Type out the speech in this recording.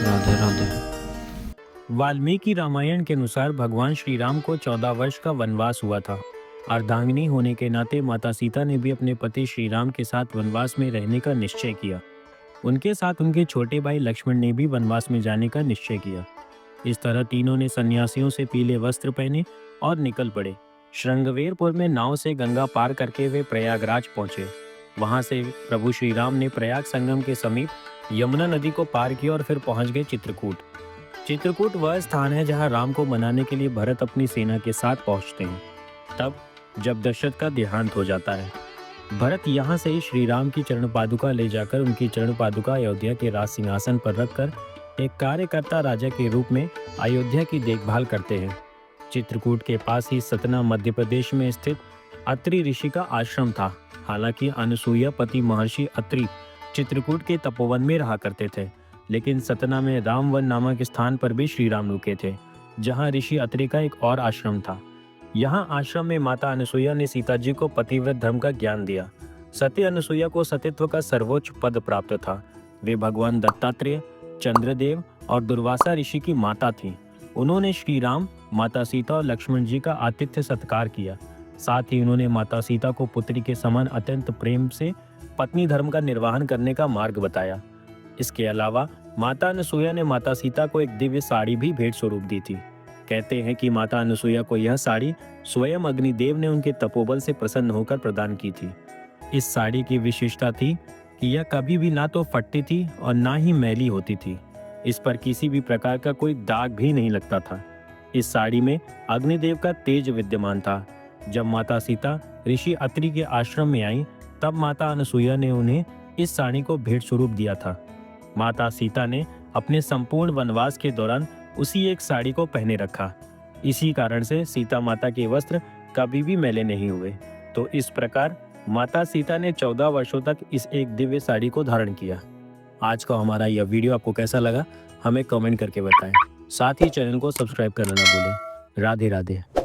राधे राधे। वाल्मीकि रामायण के अनुसार भगवान श्री राम को 14 वर्ष का वनवास हुआ था। अर्धांगिनी होने के नाते माता सीता ने भी अपने पति श्री राम के साथ वनवास में रहने का निश्चय किया। उनके साथ उनके छोटे भाई लक्ष्मण ने भी वनवास में जाने का निश्चय किया। इस तरह तीनों ने सन्यासियों से पीले वस्त्र पहने और निकल पड़े। श्रृंगवेरपुर में नाव से गंगा पार करके वे प्रयागराज पहुंचे। वहां से प्रभु श्री राम ने प्रयाग संगम के समीप यमुना नदी को पार किया और फिर पहुंच गए चित्रकूट। चित्रकूट वह स्थान है जहां राम को मनाने के लिए भरत अपनी सेना के साथ पहुंचते हैं। तब जब दशरथ का देहांत हो जाता है, भरत यहां से ही श्री राम की चरण पादुका ले जाकर उनकी चरण पादुका अयोध्या के राज सिंहासन पर रखकर एक कार्यकर्ता राजा के रूप में अयोध्या की देखभाल करते हैं। चित्रकूट के पास ही सतना मध्य प्रदेश में स्थित अत्रि ऋषि का आश्रम था। हालांकि अनसुईया पति महर्षि अत्रि चित्रकूट के तपोवन में रहा करते थे, लेकिन सतना में रामवन नामक स्थान पर भी श्री राम रुके थे, जहां ऋषि अत्रि का एक और आश्रम था। यहाँ आश्रम में माता अनसुईया ने सीता जी को पतिव्रत धर्म का ज्ञान दिया। सती अनसुईया को सतीत्व का सर्वोच्च पद प्राप्त था। वे भगवान दत्तात्रेय, चंद्रदेव और दुर्वासा ऋषि की माता थीं। उन्होंने श्री राम, माता सीता और लक्ष्मण जी का आतिथ्य सत्कार किया। साथ ही उन्होंने माता सीता को पुत्री के समान अत्यंत प्रेम से पत्नी धर्म का निर्वहन करने का मार्ग बताया। इसके अलावा माता अनसुईया ने माता सीता को एक दिव्य साड़ी भी भेंट स्वरूप दी थी। कहते हैं कि माता अनसुईया को यह साड़ी स्वयं अग्निदेव ने उनके तपोबल से प्रसन्न होकर प्रदान की थी। इस साड़ी की विशेषता थी कि यह कभी भी ना तो फटती थी और ना ही मैली होती थी। इस पर किसी भी प्रकार का कोई दाग भी नहीं लगता था। इस साड़ी में अग्निदेव का तेज विद्यमान था। जब माता सीता ऋषि अत्रि के आश्रम में आई, तब माता अनसुईया ने उन्हें इस साड़ी को भेंट स्वरूप दिया था। माता सीता ने अपने संपूर्ण वनवास के दौरान उसी एक साड़ी को पहने रखा। इसी कारण से सीता माता के वस्त्र कभी भी मैले नहीं हुए। तो इस प्रकार माता सीता ने 14 वर्षों तक इस एक दिव्य साड़ी को धारण किया। आज का हमारा यह वीडियो आपको कैसा लगा, हमें कमेंट करके बताएं। साथ ही चैनल को सब्सक्राइब करना ना भूलें। राधे राधे।